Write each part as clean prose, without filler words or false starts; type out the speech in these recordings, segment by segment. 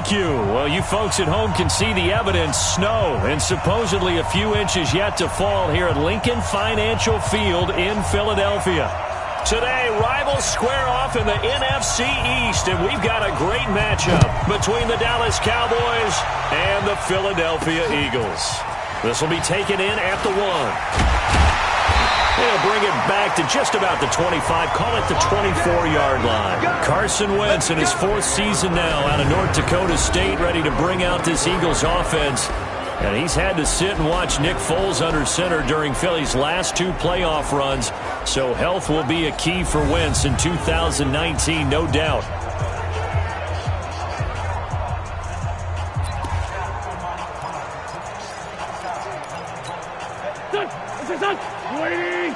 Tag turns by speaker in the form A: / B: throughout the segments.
A: Thank you. Well, you folks at home can see the evidence. Snow and supposedly a few inches yet to fall here at Lincoln Financial Field in Philadelphia. Today, rivals square off in the NFC East, and we've got a great matchup between the Dallas Cowboys and the Philadelphia Eagles. This will be taken in at the 1. They'll bring it back to just about the 25, call it the 24-yard line. Carson Wentz in his 4th season now out of North Dakota State, ready to bring out this Eagles offense. And he's had to sit and watch Nick Foles under center during Philly's last 2 playoff runs. So health will be a key for Wentz in 2019, no doubt.
B: Waiting.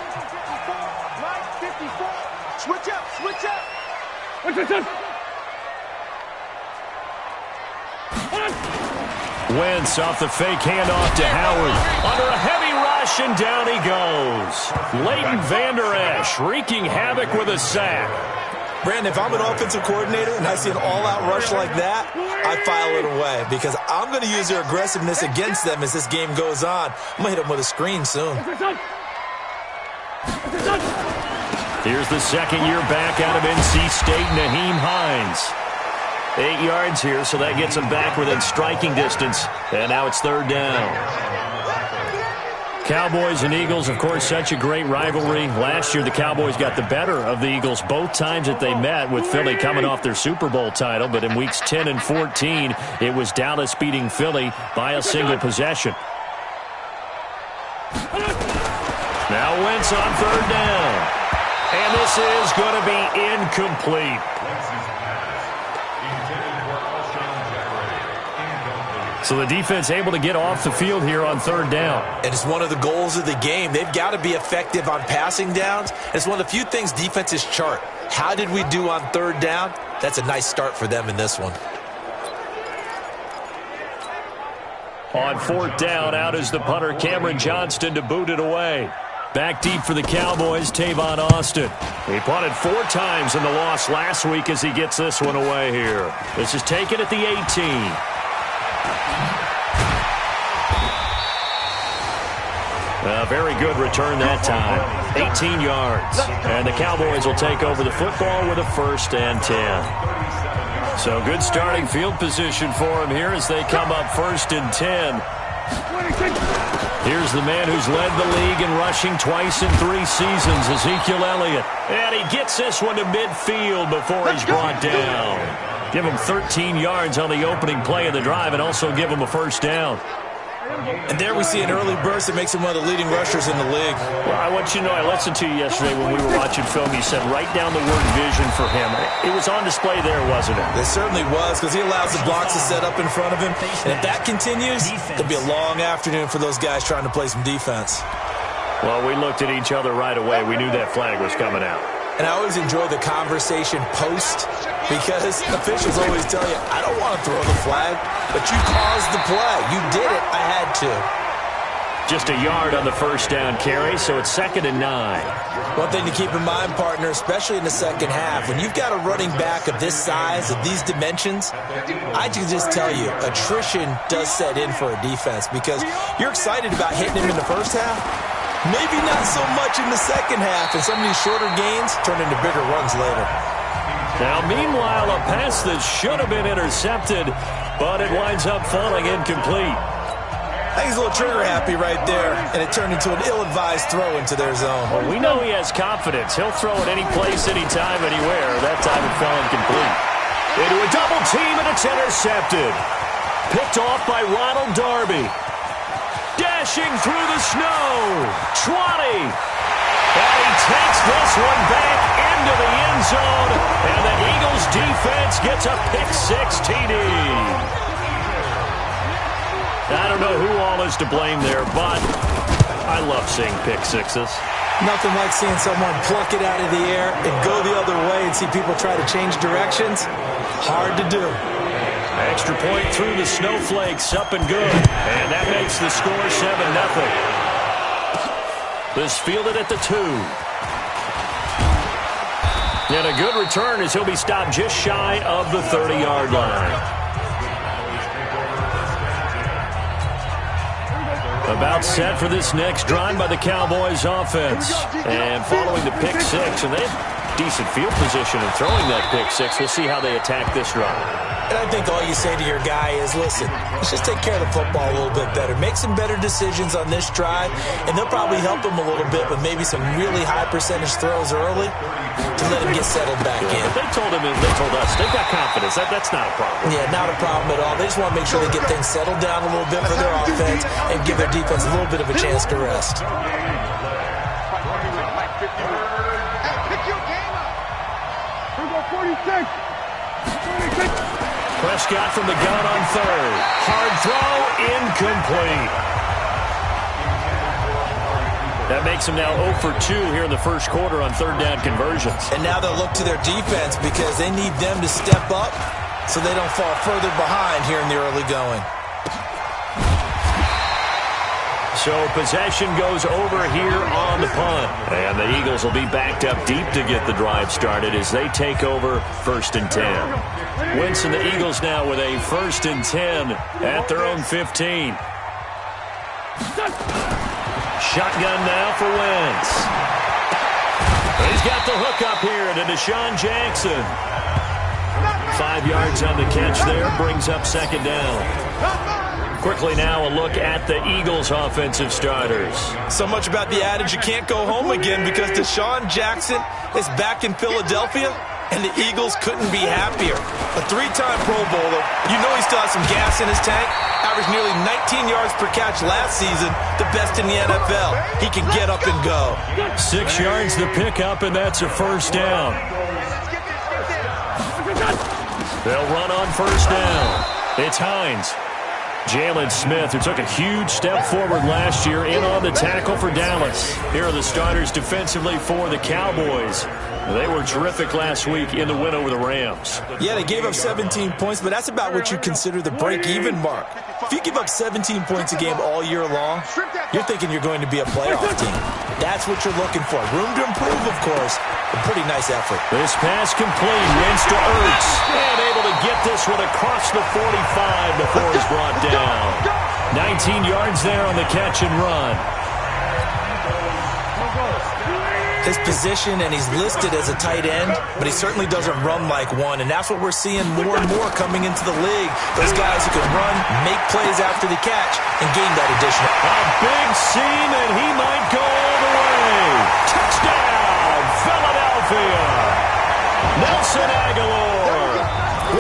B: 54. Switch up.
A: Wentz off the fake handoff to Howard. Under a heavy rush, and down he goes. Leighton Vander Esch wreaking havoc with a sack.
C: Brandon, if I'm an offensive coordinator and I see an all-out rush like that, I file it away because I'm going to use their aggressiveness against them as this game goes on. I'm going to hit them with a screen soon.
A: Here's the second-year back out of NC State, Nyheim Hines. 8 yards here, so that gets him back within striking distance. And now it's 3rd down. Cowboys and Eagles, of course, such a great rivalry. Last year, the Cowboys got the better of the Eagles both times that they met, with Philly coming off their Super Bowl title. But in weeks 10 and 14, it was Dallas beating Philly by a single possession. Now Wentz on 3rd down. And this is going to be incomplete. So the defense able to get off the field here on 3rd down.
C: And it's one of the goals of the game. They've got to be effective on passing downs. It's one of the few things defenses chart. How did we do on 3rd down? That's a nice start for them in this one.
A: On 4th down, out is the punter, Cameron Johnston, to boot it away. Back deep for the Cowboys, Tavon Austin. He punted 4 times in the loss last week as he gets this one away here. This is taken at the 18. A very good return that time. 18 yards. And the Cowboys will take over the football with a 1st and 10. So good starting field position for them here as they come up 1st and 10. Here's the man who's led the league in rushing twice in 3 seasons, Ezekiel Elliott. And he gets this one to midfield before he's brought down. Give him 13 yards on the opening play of the drive and also give him a 1st down.
C: And there we see an early burst that makes him one of the leading rushers in the league.
A: Well, I want you to know, I listened to you yesterday when we were watching film. You said write down the word vision for him. It was on display there, wasn't it?
C: It certainly was, because he allows the blocks to set up in front of him. And if that continues, it'll be a long afternoon for those guys trying to play some defense.
A: Well, we looked at each other right away. We knew that flag was coming out.
C: And I always enjoy the conversation post, because officials always tell you, I don't want to throw the flag, but you caused the play. You did it. I had to.
A: Just a yard on the 1st down carry, so it's 2nd and 9.
C: One thing to keep in mind, partner, especially in the second half, when you've got a running back of this size, of these dimensions, I can just tell you, attrition does set in for a defense, because you're excited about hitting him in the first half. Maybe not so much in the second half, and some of these shorter gains turn into bigger runs later.
A: Now, meanwhile, a pass that should have been intercepted, but it winds up falling incomplete.
C: I think he's a little trigger-happy right there, and it turned into an ill-advised throw into their zone.
A: Well, we know he has confidence. He'll throw it any place, anytime, anywhere. That time it fell incomplete. Into a double team, and it's intercepted. Picked off by Ronald Darby. Dashing through the snow. 20. And he takes this one back into the end zone. And the Eagles defense gets a pick-6 TD. I don't know who all is to blame there, but I love seeing pick-6s.
C: Nothing like seeing someone pluck it out of the air and go the other way and see people try to change directions. Hard to do.
A: Extra point through the snowflakes, up and good. And that makes the score 7-0. This fielded at the 2. And a good return as he'll be stopped just shy of the 30-yard line. About set for this next drive by the Cowboys offense. And following the pick six, and they have decent field position in throwing that pick six. We'll see how they attack this drive.
C: And I think all you say to your guy is, listen, let's just take care of the football a little bit better. Make some better decisions on this drive, and they'll probably help him a little bit with maybe some really high percentage throws early to let him get settled back in.
A: They told us, they've got confidence. That's not a problem.
C: Yeah, not a problem at all. They just want to make sure they get things settled down a little bit for their offense and give their defense a little bit of a chance to rest.
A: Prescott from the gun on third. Hard throw, incomplete. That makes them now 0 for 2 here in the first quarter on third down conversions.
C: And now they'll look to their defense because they need them to step up so they don't fall further behind here in the early going.
A: So possession goes over here on the punt. And the Eagles will be backed up deep to get the drive started as they take over 1st and 10. Wentz and the Eagles now with a 1st and 10 at their own 15. Shotgun now for Wentz. He's got the hook up here to Deshaun Jackson. 5 yards on the catch there, brings up 2nd down. Quickly now a look at the Eagles' offensive starters.
C: So much about the adage you can't go home again because Deshaun Jackson is back in Philadelphia, and the Eagles couldn't be happier. A 3-time Pro Bowler, you know he still has some gas in his tank. Averaged nearly 19 yards per catch last season, the best in the NFL. He can get up and go.
A: 6 yards the pickup, and that's a 1st down. They'll run on 1st down. It's Hines. Jalen Smith, who took a huge step forward last year, in on the tackle for Dallas. Here are the starters defensively for the Cowboys. They were terrific last week in the win over the Rams.
C: Yeah, they gave up 17 points, but that's about what you consider the break-even mark. If you give up 17 points a game all year long, you're thinking you're going to be a playoff team. That's what you're looking for. Room to improve, of course. A pretty nice effort.
A: This pass complete. Wins to Ertz. And able to get this one across the 45 before he's brought down. 19 yards there on the catch and run.
C: His position, and he's listed as a tight end, but he certainly doesn't run like one, and that's what we're seeing more and more coming into the league. Those guys who can run, make plays after the catch, and gain that additional.
A: A big seam, and he might go all the way. Touchdown, Philadelphia. Nelson Aguilar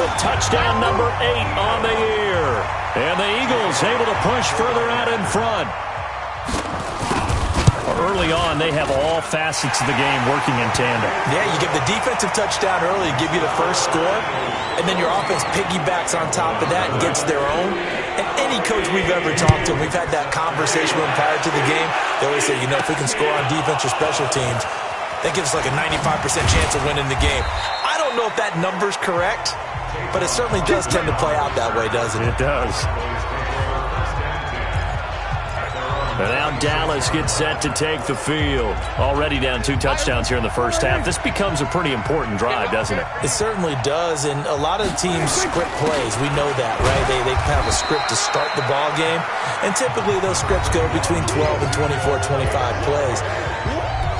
A: with touchdown number 8 on the year. And the Eagles able to push further out in front. Early on, they have all facets of the game working in tandem.
C: Yeah, you give the defensive touchdown early, give you the first score, and then your offense piggybacks on top of that and gets their own. And any coach we've ever talked to, we've had that conversation with them prior to the game, they always say, you know, if we can score on defense or special teams, that gives us like a 95% chance of winning the game. I don't know if that number's correct, but it certainly does tend to play out that way, doesn't it?
A: It does. And now Dallas gets set to take the field. Already down 2 touchdowns here in the first half. This becomes a pretty important drive, doesn't it?
C: It certainly does, and a lot of teams script plays. We know that, right? They have a script to start the ball game, and typically those scripts go between 12 and 24, 25 plays.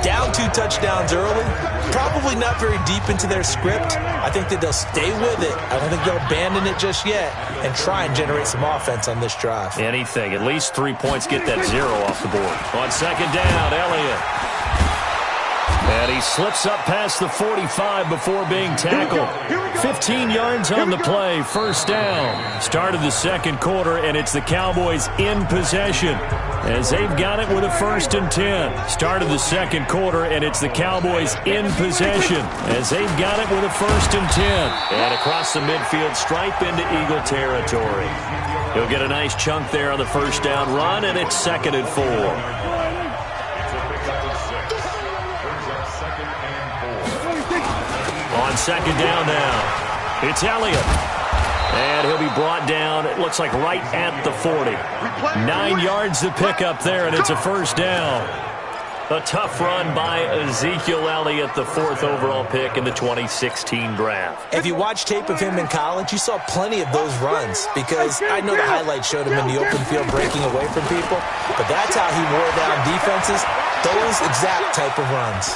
C: Down 2 touchdowns early, probably not very deep into their script. I think that they'll stay with it. I don't think they'll abandon it just yet and try and generate some offense on this drive.
A: Anything. At least 3 points, get that 0 off the board. On 2nd down, Elliott. And he slips up past the 45 before being tackled. 15 yards on the play, 1st down. Started the second quarter, and it's the Cowboys in possession as they've got it with a 1st and 10. Started the second quarter, and it's the Cowboys in possession as they've got it with a 1st and 10. And across the midfield stripe into Eagle territory. He'll get a nice chunk there on the 1st down run, and it's 2nd and 4. On 2nd down now, it's Elliott. And he'll be brought down, it looks like right at the 40. 9 yards to pick up there, and it's a 1st down. A tough run by Ezekiel Elliott, the 4th overall pick in the 2016 draft.
C: If you watch tape of him in college, you saw plenty of those runs because I know the highlights showed him in the open field breaking away from people, but that's how he wore down defenses, those exact type of runs.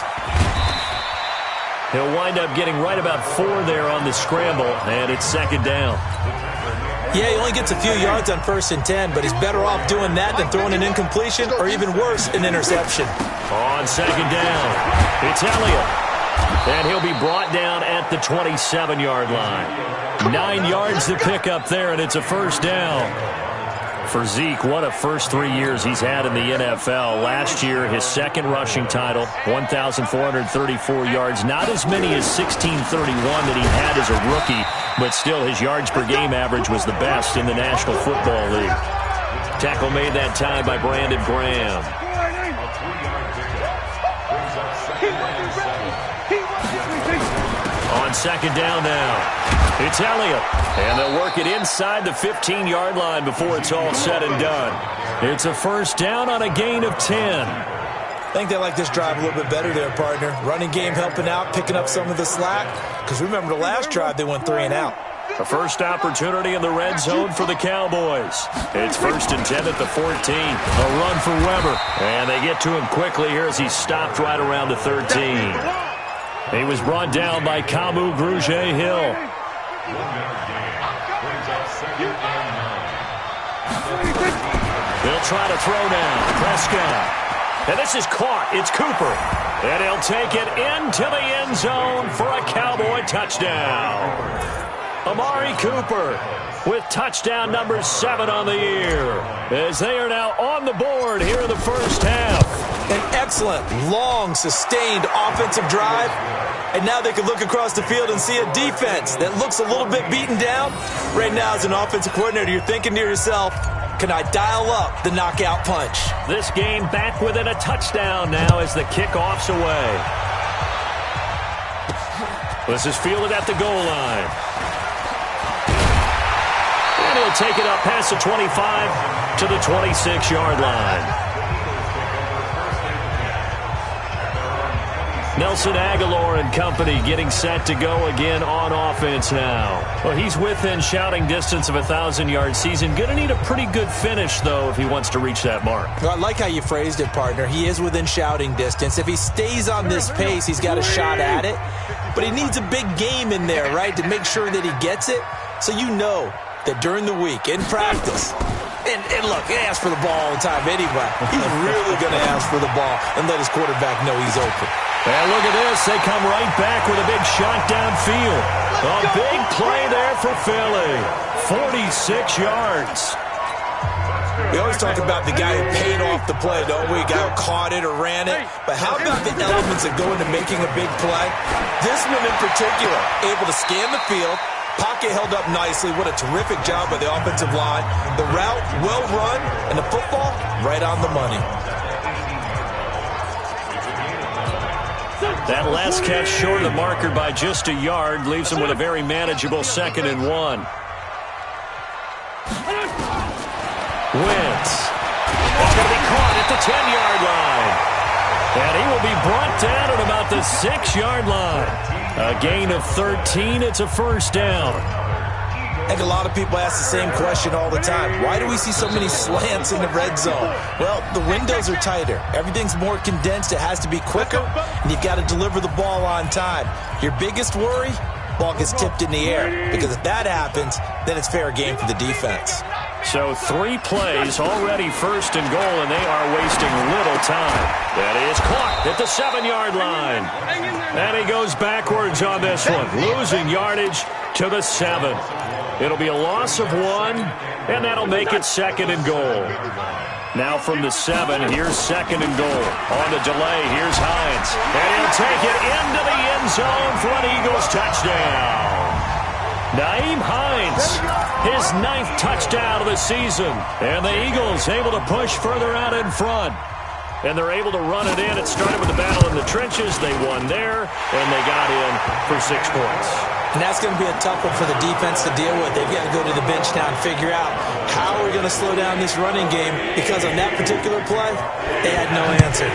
A: He'll wind up getting right about 4 there on the scramble, and it's 2nd down.
C: Yeah, he only gets a few yards on 1st and 10, but he's better off doing that than throwing an incompletion or even worse, an interception.
A: On 2nd down, it's Elliott. And he'll be brought down at the 27-yard line. 9 yards to pick up there, and it's a 1st down. For Zeke, what a first 3 years he's had in the NFL. Last year, his 2nd rushing title, 1,434 yards. Not as many as 1,631 that he had as a rookie, but still his yards per game average was the best in the National Football League. Tackle made that time by Brandon Graham. On 2nd down now, it's Elliott. And they'll work it inside the 15-yard line before it's all said and done. It's a 1st down on a gain of 10.
C: I think they like this drive a little bit better there, partner. Running game helping out, picking up some of the slack. Because remember the last drive, they went 3 and out.
A: A first opportunity in the red zone for the Cowboys. It's 1st and 10 at the 14. A run for Weber. And they get to him quickly here as he stopped right around the 13. He was brought down by Kamu Grugier-Hill. He'll try to throw now. Prescott. And this is caught. It's Cooper. And he'll take it into the end zone for a Cowboy touchdown. Amari Cooper with touchdown number 7 on the year, as they are now on the board here in the first half.
C: An excellent, long, sustained offensive drive. And now they can look across the field and see a defense that looks a little bit beaten down. Right now, as an offensive coordinator, you're thinking to yourself, can I dial up the knockout punch?
A: This game back within a touchdown now as the kickoff's away. This is fielded at the goal line. And he'll take it up past the 25 to the 26-yard line. Nelson Aguilar and company getting set to go again on offense now. Well, he's within shouting distance of a 1,000-yard season. Going to need a pretty good finish, though, if he wants to reach that mark.
C: Well, I like how you phrased it, partner. He is within shouting distance. If he stays on this pace, he's got a shot at it. But he needs a big game in there, right, to make sure that he gets it. So you know that during the week, in practice, and look, he asks for the ball all the time anyway. He's really going to ask for the ball and let his quarterback know he's open.
A: And look at this. They come right back with a big shot downfield. A big play there for Philly. 46 yards.
C: We always talk about the guy who paid off the play, don't we? The guy who caught it or ran it. But how about the elements that go into making a big play? This one in particular, able to scan the field. Pocket held up nicely. What a terrific job by the offensive line. The route, well run, and the football, right on the money.
A: That last catch short of the marker by just a yard leaves him with a very manageable 2nd and 1. Wentz. It's going to be caught at the 10-yard line. And he will be brought down at about the 6-yard line. A gain of 13. It's a 1st down.
C: I think a lot of people ask the same question all the time. Why do we see so many slants in the red zone? Well, the windows are tighter. Everything's more condensed. It has to be quicker, and you've got to deliver the ball on time. Your biggest worry, ball gets tipped in the air. Because if that happens, then it's fair game for the defense.
A: So 3 plays, already 1st and goal, and they are wasting little time. That is caught at the 7-yard line. And he goes backwards on this one, losing yardage to the 7. It'll be a loss of 1, and that'll make it 2nd and goal. Now from the 7, here's 2nd and goal. On the delay, here's Hines. And he'll take it into the end zone for an Eagles touchdown. Nyheim Hines, his 9th touchdown of the season. And the Eagles able to push further out in front. And they're able to run it in. It started with the battle in the trenches. They won there, and they got in for 6 points.
C: And that's going to be a tough one for the defense to deal with. They've got to go to the bench now and figure out how we're going to slow down this running game, because on that particular play, they had no answer.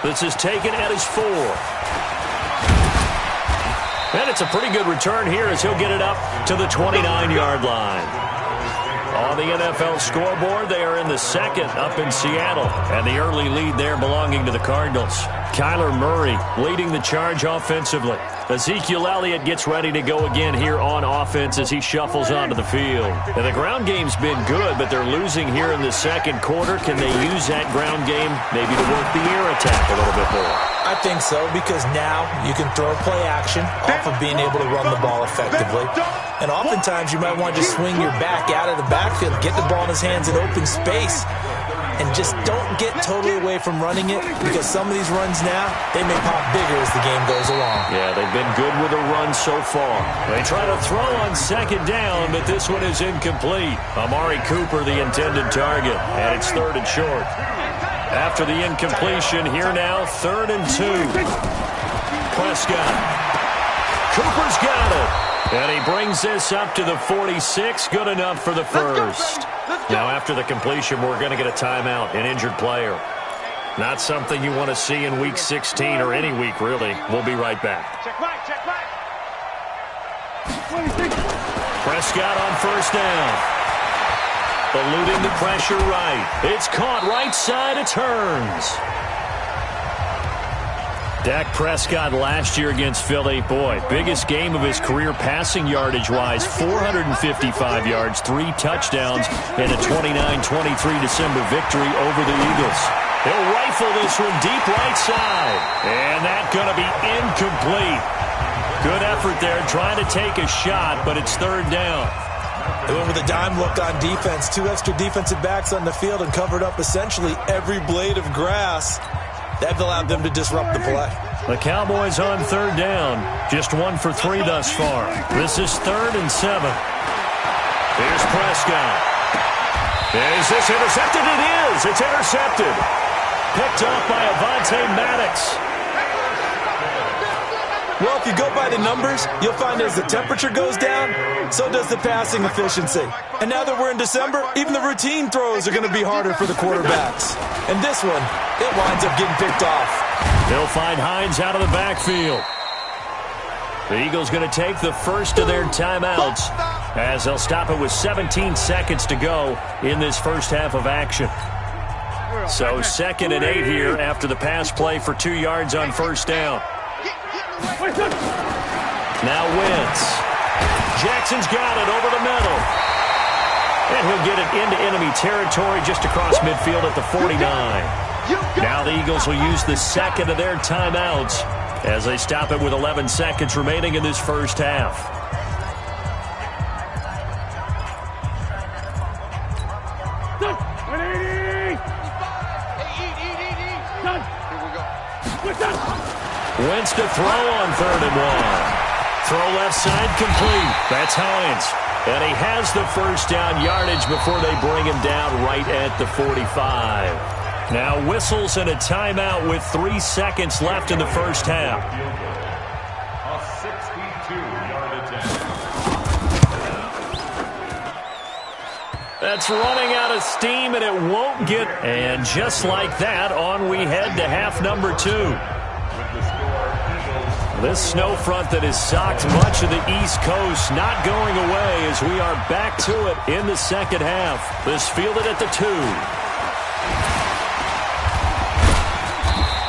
A: This is taken at his 4. And it's a pretty good return here as he'll get it up to the 29-yard line. On the NFL scoreboard, they are in the second up in Seattle. And the early lead there belonging to the Cardinals. Kyler Murray leading the charge offensively. Ezekiel Elliott gets ready to go again here on offense as he shuffles onto the field. And the ground game's been good, but they're losing here in the second quarter. Can they use that ground game maybe to work the air attack a little bit more?
C: I think so, because now you can throw play action off of being able to run the ball effectively. And oftentimes you might want to just swing your back out of the backfield, get the ball in his hands in open space, and just don't get totally away from running it, because some of these runs now, they may pop bigger as the game goes along.
A: Yeah, they've been good with a run so far. They try to throw on second down, but this one is incomplete. Amari Cooper, the intended target, and it's 3rd and short. After the incompletion, here now, 3rd and 2. Prescott. Cooper's got it. And he brings this up to the 46. Good enough for the first. Now, after the completion, we're going to get a timeout, an injured player. Not something you want to see in Week 16 or any week, really. We'll be right back.
B: Check right, check right.
A: Prescott on first down. Eluding the pressure right. It's caught right side. It turns. Dak Prescott last year against Philly, boy, biggest game of his career passing yardage-wise, 455 yards, 3 touchdowns, and a 29-23 December victory over the Eagles. He'll rifle this one deep right side, and that's going to be incomplete. Good effort there, trying to take a shot, but it's 3rd down.
C: They went with a dime look on defense, 2 extra defensive backs on the field and covered up essentially every blade of grass. That allowed them to disrupt the play.
A: The Cowboys on 3rd down. Just 1 for 3 thus far. This is 3rd and 7. Here's Prescott. Is this intercepted? It is. It's intercepted. Picked off by Avonte Maddox.
C: Well, if you go by the numbers, you'll find as the temperature goes down, so does the passing efficiency. And now that we're in December, even the routine throws are going to be harder for the quarterbacks. And this one, it winds up getting picked off.
A: They'll find Hines out of the backfield. The Eagles going to take the first of their timeouts as they'll stop it with 17 seconds to go in this first half of action. So 2nd and 8 here after the pass play for 2 yards on first down. Now Wentz. Jackson's got it over the middle. And he'll get it into enemy territory just across midfield at the 49. Now the Eagles will use the second of their timeouts as they stop it with 11 seconds remaining in this first half. Wentz to throw on 3rd and 1. Throw left side complete. That's Hines. And he has the first down yardage before they bring him down right at the 45. Now whistles and a timeout with 3 seconds left in the first half.
D: A 62-yard attempt.
A: That's running out of steam, and it won't get. And just like that, on we head to half number 2. This snow front that has socked much of the East Coast not going away as we are back to it in the second half. This fielded at the 2.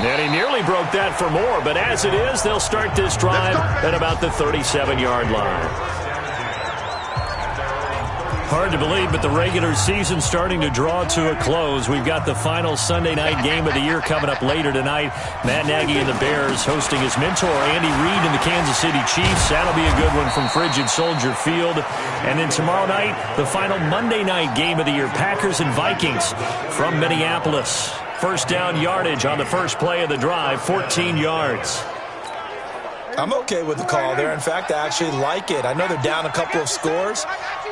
A: And he nearly broke that for more, but as it is, they'll start this drive at about the 37-yard line. Hard to believe, but the regular season's starting to draw to a close. We've got the final Sunday night game of the year coming up later tonight. Matt Nagy and the Bears hosting his mentor, Andy Reid, and the Kansas City Chiefs. That'll be a good one from Frigid Soldier Field. And then tomorrow night, the final Monday night game of the year, Packers and Vikings from Minneapolis. First down yardage on the first play of the drive, 14 yards.
C: I'm okay with the call there. In fact, I actually like it. I know they're down a couple of scores,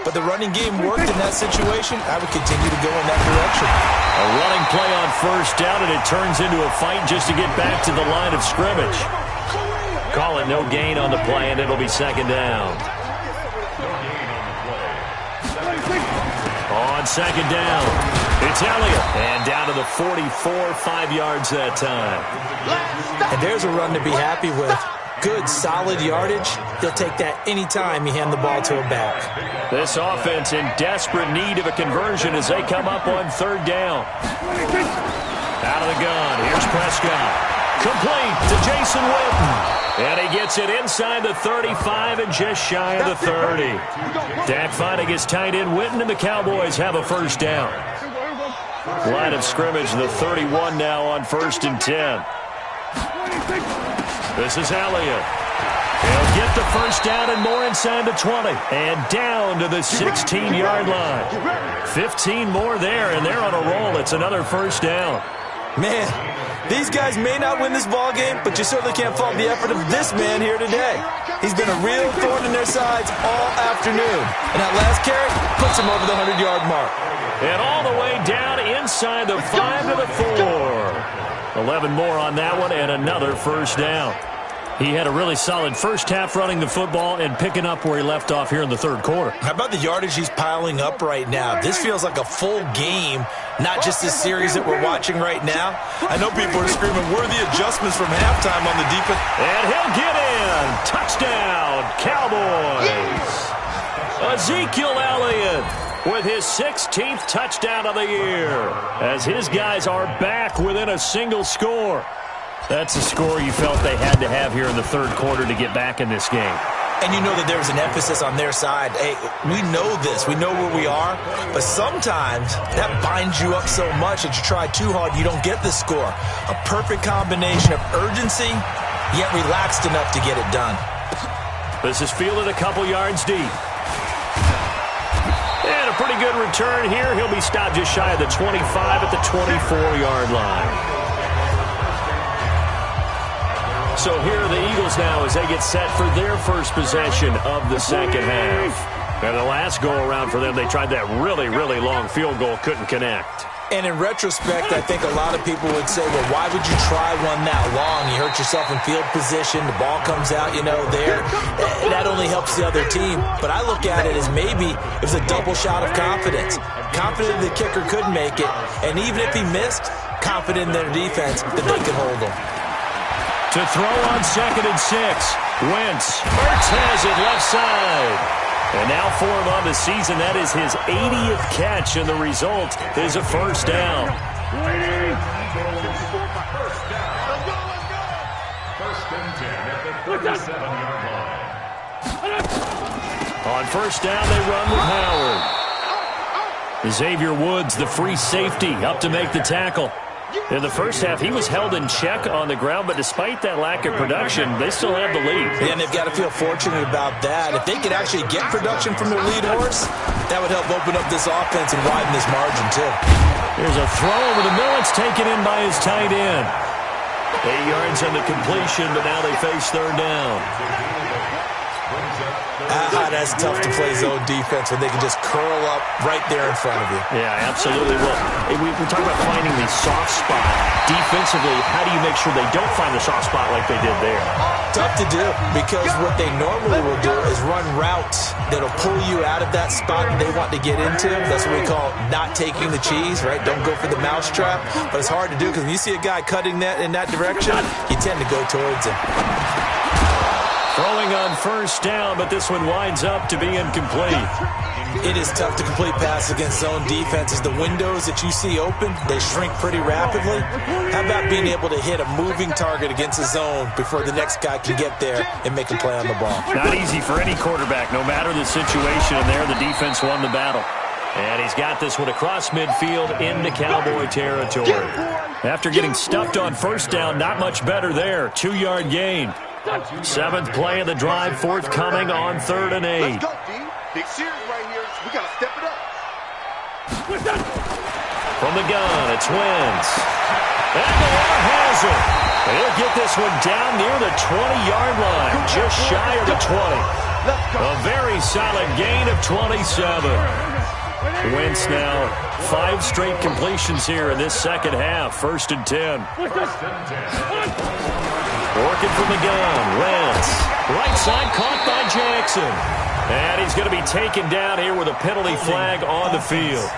C: but the running game worked in that situation. I would continue to go in that direction.
A: A running play on first down, and it turns into a fight just to get back to the line of scrimmage. Call it no gain on the play, and it'll be second down. On second down, It's Elliott. And down to the 44, 5 yards that time.
C: And there's a run to be happy with. Good, solid yardage. They'll take that any time you hand the ball to a back.
A: This offense in desperate need of a conversion as they come up on third down. Out of the gun. Here's Prescott. Complete to Jason Witten. And he gets it inside the 35 and just shy of the 30. Dak finding his tight end Witten, and the Cowboys have a first down. Line of scrimmage, the 31 now on 1st and 10. This is Elliott. He'll get the first down and more inside the 20. And down to the 16-yard line. 15 more there, and they're on a roll. It's another first down.
C: Man, these guys may not win this ball game, but you certainly can't fault the effort of this man here today. He's been a real thorn in their sides all afternoon. And that last carry puts him over the 100-yard mark.
A: And all the way down inside the 5 to the 4. 11 more on that one, and another first down. He had a really solid first half running the football and picking up where he left off here in the third quarter.
C: How about the yardage he's piling up right now? This feels like a full game, not just this series that we're watching right now. I know people are screaming worthy adjustments from halftime on the defense.
A: And he'll get in. Touchdown, Cowboys. Ezekiel Elliott with his 16th touchdown of the year as his guys are back within a single score. That's a score you felt they had to have here in the third quarter to get back in this game.
C: And you know that there's an emphasis on their side. Hey, we know this. We know where we are. But sometimes that binds you up so much that you try too hard, you don't get the score. A perfect combination of urgency, yet relaxed enough to get it done.
A: This is fielded a couple yards deep. And a pretty good return here. He'll be stopped just shy of the 25 at the 24-yard line. So here are the Eagles now as they get set for their first possession of the second half. And the last go-around for them, they tried that really, really long field goal, couldn't connect.
C: And in retrospect, I think a lot of people would say, well, why would you try one that long? You hurt yourself in field position. The ball comes out, there. That only helps the other team. But I look at it as maybe it was a double shot of confidence. Confident the kicker could make it. And even if he missed, confident in their defense that they could hold him.
A: To throw on 2nd and 6. Wentz. Ertz has it left side. And now for him on the season, that is his 80th catch, and the result is a first down.
D: First and 10 at the 37-yard line.
A: On first down, they run with Howard. Xavier Woods, the free safety, up to make the tackle. In the first half, he was held in check on the ground, but despite that lack of production, they still have the lead.
C: And they've got to feel fortunate about that. If they could actually get production from their lead horse, that would help open up this offense and widen this margin, too.
A: Here's a throw over the middle. It's taken in by his tight end. 8 yards on the completion, but now they face third down.
C: That's tough to play zone defense when they can just curl up right there in front of you.
A: Yeah, absolutely. Well, we talk about finding the soft spot. Defensively, how do you make sure they don't find the soft spot like they did there?
C: Tough to do, because what they normally will do is run routes that'll pull you out of that spot that they want to get into. That's what we call not taking the cheese, right? Don't go for the mousetrap. But it's hard to do because when you see a guy cutting that in that direction, you tend to go towards him.
A: Throwing on first down, but this one winds up to be incomplete.
C: It is tough to complete pass against zone defenses. The windows that you see open, they shrink pretty rapidly. How about being able to hit a moving target against a zone before the next guy can get there and make a play on the ball?
A: Not easy for any quarterback, no matter the situation. And there, the defense won the battle. And he's got this one across midfield into Cowboy territory. After getting stuffed on first down, not much better there. 2-yard gain. 7th play of the drive, forthcoming on 3rd and 8.
B: Let's go, D. Big series right here. We got to step it up.
A: From the gun, it's Wentz. Aguilar has it. He'll get this one down near the 20-yard line, just shy of the 20. A very solid gain of 27. Wentz now 5 straight completions here in this second half. 1st and 10. Working from the gun, Wentz. Right side caught by Jackson. And he's going to be taken down here with a penalty flag on the field.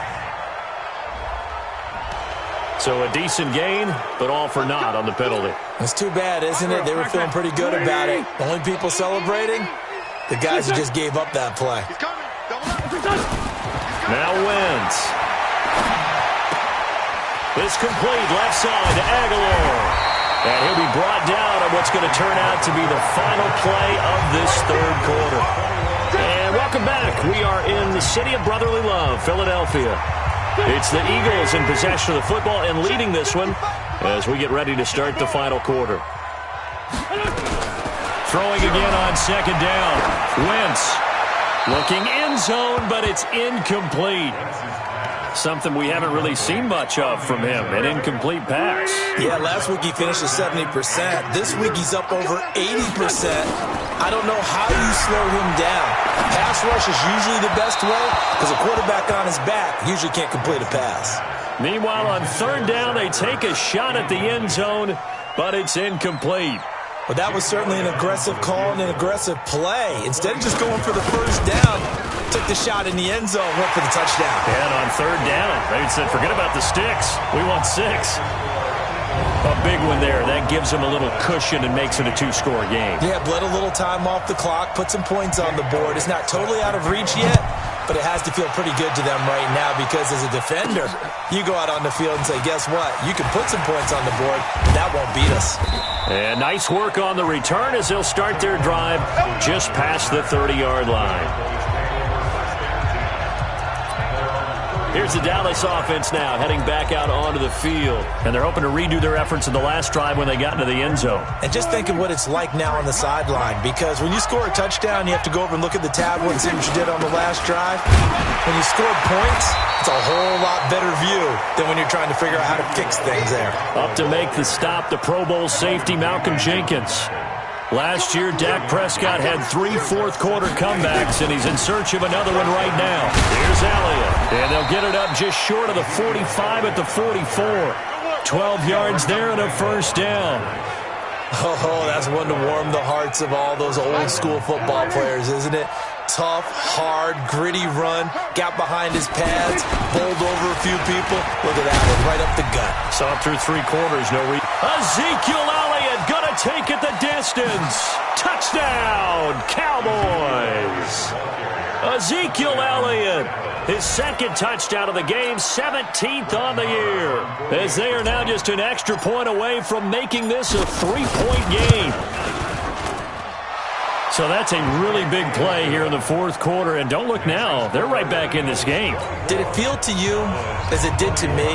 A: So a decent gain, but all for naught on the penalty.
C: It's too bad, isn't it? They were feeling pretty good about it. The only people celebrating, the guys who just gave up that play.
A: Now Wentz. It's complete, left side to Aguilar. And he'll be brought down on what's going to turn out to be the final play of this third quarter. And welcome back. We are in the city of brotherly love, Philadelphia. It's the Eagles in possession of the football and leading this one as we get ready to start the final quarter. Throwing again on second down. Wentz looking end zone, but it's incomplete. Something we haven't really seen much of from him, an incomplete pass.
C: Yeah, last week he finished at 70%. This week he's up over 80%. I don't know how you slow him down. Pass rush is usually the best way because a quarterback on his back usually can't complete a pass.
A: Meanwhile, on third down, they take a shot at the end zone, but it's incomplete.
C: Well, that was certainly an aggressive call and an aggressive play. Instead of just going for the first down, took the shot in the end zone, went for the touchdown.
A: And on third down, they said, forget about the sticks. We want 6. A big one there. That gives them a little cushion and makes it a 2-score game.
C: Yeah, bled a little time off the clock, put some points on the board. It's not totally out of reach yet, but it has to feel pretty good to them right now because as a defender, you go out on the field and say, guess what? You can put some points on the board, but that won't beat us.
A: And nice work on the return as they'll start their drive just past the 30-yard line. Here's the Dallas offense now, heading back out onto the field. And they're hoping to redo their efforts in the last drive when they got into the end zone.
C: And just think of what it's like now on the sideline, because when you score a touchdown, you have to go over and look at the tablet and see what you did on the last drive. When you score points, it's a whole lot better view than when you're trying to figure out how to fix things there.
A: Up to make the stop, the Pro Bowl safety, Malcolm Jenkins. Last year, Dak Prescott had 3 fourth-quarter comebacks, and he's in search of another one right now. Here's Elliott, and they'll get it up just short of the 45 at the 44. 12 yards there and a first down.
C: Oh, that's one to warm the hearts of all those old-school football players, isn't it? Tough, hard, gritty run, got behind his pads, bowled over a few people. Look at that one, right up the gut.
A: Saw through 3 quarters, no reason. Ezekiel Elliott gonna take it the distance. Touchdown, Cowboys. Ezekiel Elliott, his second touchdown of the game, 17th on the year. As they are now just an extra point away from making this a 3-point game. So that's a really big play here in the fourth quarter. And don't look now, they're right back in this game.
C: Did it feel to you, as it did to me,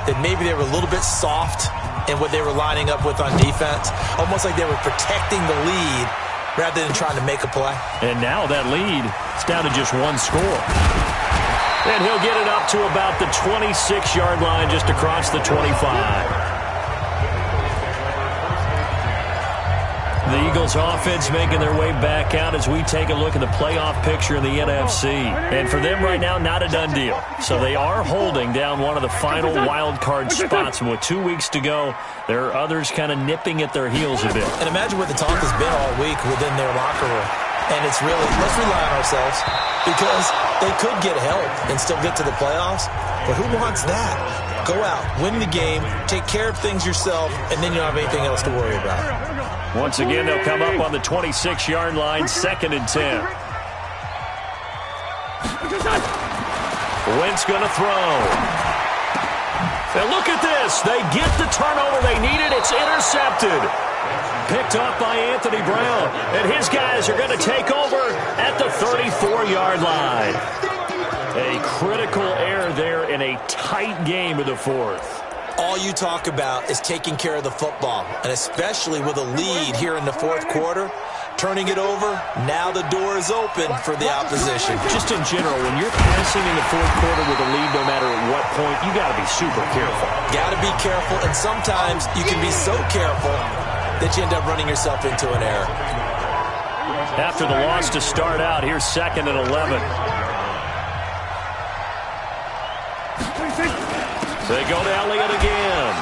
C: that maybe they were a little bit soft in what they were lining up with on defense? Almost like they were protecting the lead rather than trying to make a play.
A: And now that lead is down to just 1 score. And he'll get it up to about the 26-yard line just across the 25. The Eagles offense making their way back out as we take a look at the playoff picture in the NFC. And for them right now, not a done deal. So they are holding down one of the final wild card spots. And with 2 weeks to go, there are others kind of nipping at their heels a bit.
C: And imagine what the talk has been all week within their locker room. And it's really, let's rely on ourselves because they could get help and still get to the playoffs. But who wants that? Go out, win the game, take care of things yourself, and then you don't have anything else to worry about.
A: Once again, they'll come up on the 26-yard line, 2nd and 10. Wentz going to throw. And look at this. They get the turnover they needed. It's intercepted. Picked off by Anthony Brown. And his guys are going to take over at the 34-yard line. A critical error there in a tight game of the fourth.
C: All you talk about is taking care of the football, and especially with a lead here in the fourth quarter, turning it over, now the door is open for the opposition.
A: Just in general, when you're passing in the fourth quarter with a lead, no matter at what point, you got to be super careful.
C: Got to be careful, and sometimes you can be so careful that you end up running yourself into an error.
A: After the loss to start out, here's 2nd and 11. They go to Elliott again.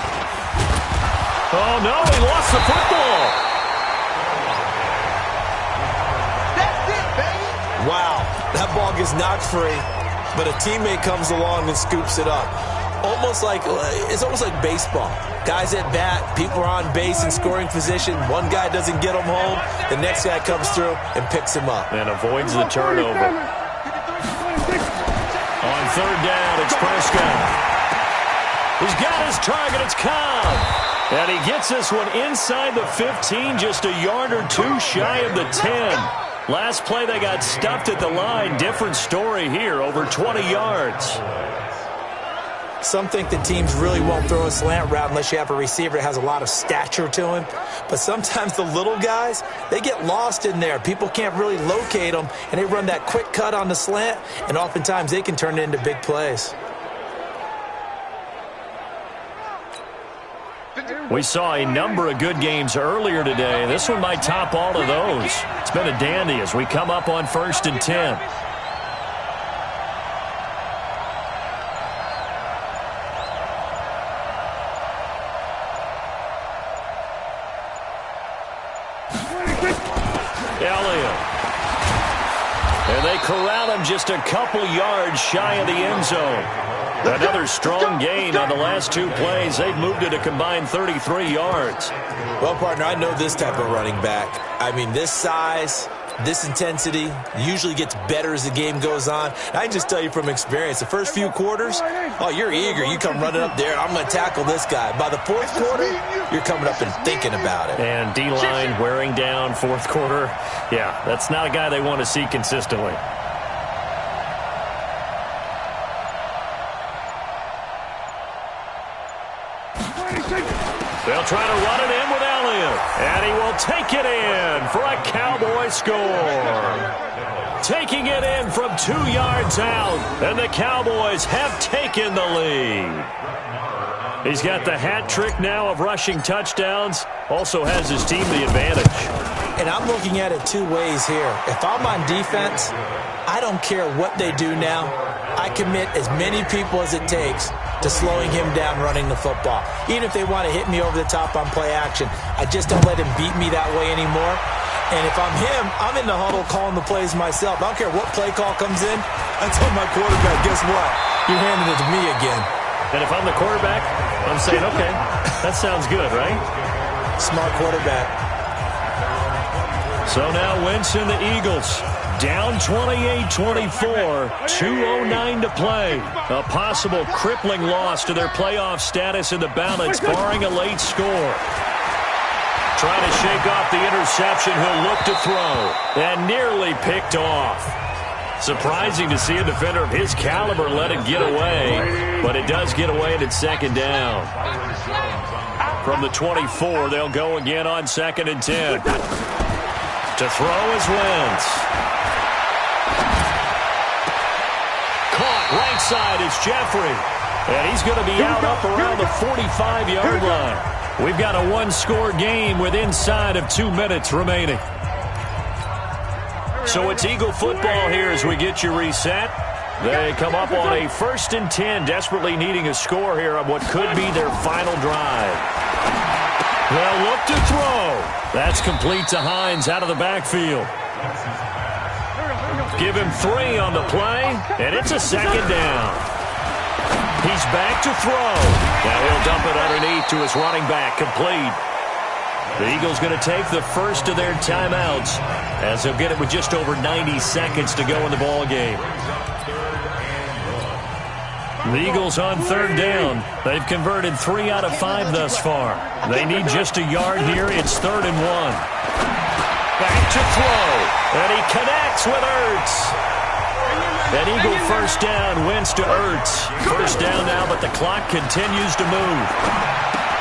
A: Oh, no, he lost the football.
B: That's it, baby.
C: Wow, that ball gets knocked free, but a teammate comes along and scoops it up. almost like baseball. Guys at bat, people are on base in scoring position. One guy doesn't get him home. The next guy comes through and picks him up.
A: And avoids the turnover. On third down, it's Prescott. He's got his target. It's Cobb. And he gets this one inside the 15, just a yard or two shy of the 10. Last play, they got stuffed at the line. Different story here, over 20 yards.
C: Some think that teams really won't throw a slant route unless you have a receiver that has a lot of stature to him. But sometimes the little guys, they get lost in there. People can't really locate them, and they run that quick cut on the slant, and oftentimes they can turn it into big plays.
A: We saw a number of good games earlier today. This one might top all of those. It's been a dandy as we come up on 1st and 10. Elliott. And they corral him just a couple yards shy of the end zone. Another strong gain on the last two plays. They've moved it a combined 33 yards.
C: Well, partner, I know this type of running back. I mean, this size, this intensity usually gets better as the game goes on. I can just tell you from experience, the first few quarters, oh, you're eager. You come running up there, I'm going to tackle this guy. By the fourth quarter, you're coming up and thinking about it.
A: And D-line wearing down fourth quarter. Yeah, that's not a guy they want to see consistently. They'll try to run it in with Elliott. And he will take it in for a Cowboy score. Taking it in from 2 yards out. And the Cowboys have taken the lead. He's got the hat trick now of rushing touchdowns. Also has his team the advantage.
C: And I'm looking at it two ways here. If I'm on defense, I don't care what they do now. I commit as many people as it takes to slowing him down running the football. Even if they want to hit me over the top on play action, I just don't let him beat me that way anymore. And if I'm him, I'm in the huddle calling the plays myself. I don't care what play call comes in. I tell my quarterback, guess what? You're handing it to me again.
A: And if I'm the quarterback, I'm saying, okay, that sounds good, right?
C: Smart quarterback.
A: So now Wentz and the Eagles down 28-24, 2:09 to play. A possible crippling loss to their playoff status in the balance, barring a late score. Trying to shake off the interception, he'll look to throw, and nearly picked off. Surprising to see a defender of his caliber let it get away, but it does get away and it's second down. From the 24, they'll go again on 2nd and 10. To throw is Wentz. Caught right side is Jeffrey. And he's going to be out up around the 45-yard line. We've got a one-score game with inside of 2 minutes remaining. So it's Eagle football here as we get you reset. They come up on a 1st and 10, desperately needing a score here on what could be their final drive. They'll look to throw. That's complete to Hines out of the backfield. Give him 3 on the play, and it's a second down. He's back to throw. Now he'll dump it underneath to his running back, complete. The Eagles going to take the first of their timeouts as they'll get it with just over 90 seconds to go in the ball game. The Eagles on 3rd down. They've converted 3 out of 5 thus far. They need just a yard here. It's 3rd and 1. Back to throw. And he connects with Ertz. An Eagle first down, Wentz to Ertz. First down now, but the clock continues to move.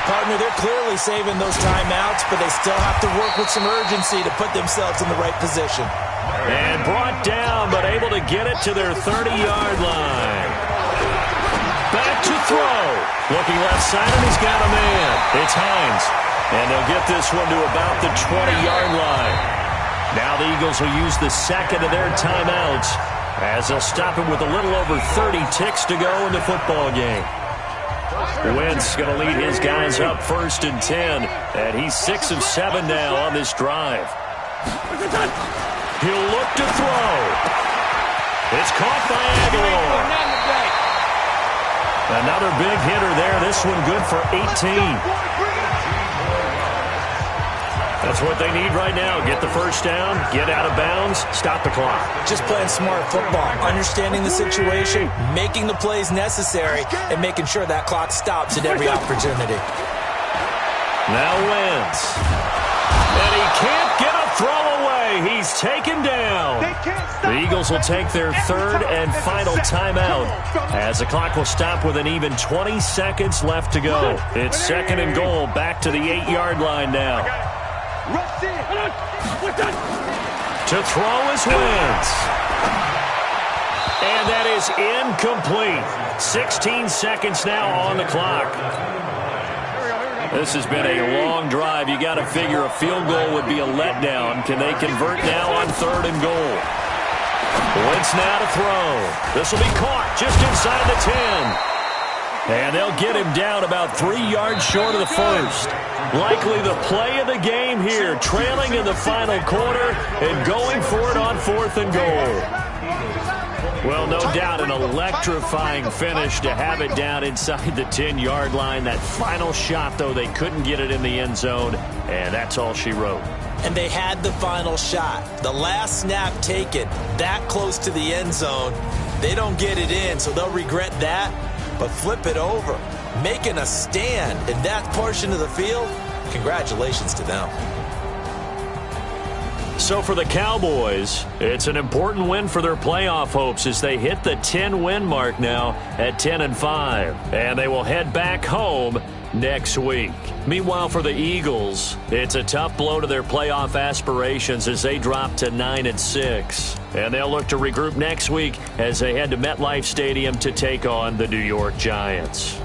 C: Partner, they're clearly saving those timeouts, but they still have to work with some urgency to put themselves in the right position.
A: And brought down, but able to get it to their 30-yard line. Back to throw. Looking left side, and he's got a man. It's Hines. And they'll get this one to about the 20-yard line. Now the Eagles will use the second of their timeouts as they'll stop it with a little over 30 ticks to go in the football game. Wentz going to lead his guys up 1st and 10, and he's 6 of 7 now on this drive. He'll look to throw. It's caught by Aguilar. Another big hitter there. This one good for 18. That's what they need right now. Get the first down, get out of bounds, stop the clock.
C: Just playing smart football, understanding the situation, making the plays necessary, and making sure that clock stops at every opportunity.
A: Now Wentz. And he can't get a throw away. He's taken down. The Eagles will take their third and final timeout as the clock will stop with an even 20 seconds left to go. It's second and goal, back to the 8-yard line now. To throw is Wentz. And that is incomplete. 16 seconds now on the clock. This has been a long drive. You got to figure a field goal would be a letdown. Can they convert now on third and goal? Wentz now to throw. This will be caught just inside the 10. And they'll get him down about 3 yards short of the first. Likely the play of the game here, trailing in the final quarter and going for it on fourth and goal. Well, no doubt an electrifying finish to have it down inside the 10-yard line. That final shot, though, they couldn't get it in the end zone, and that's all she wrote.
C: And they had the final shot. The last snap taken that close to the end zone. They don't get it in, so they'll regret that. But flip it over, making a stand in that portion of the field, congratulations to them.
A: So for the Cowboys, it's an important win for their playoff hopes as they hit the 10-win mark now at 10-5. And they will head back home next week. Meanwhile, for the Eagles, it's a tough blow to their playoff aspirations as they drop to 9-6. And they'll look to regroup next week as they head to MetLife Stadium to take on the New York Giants.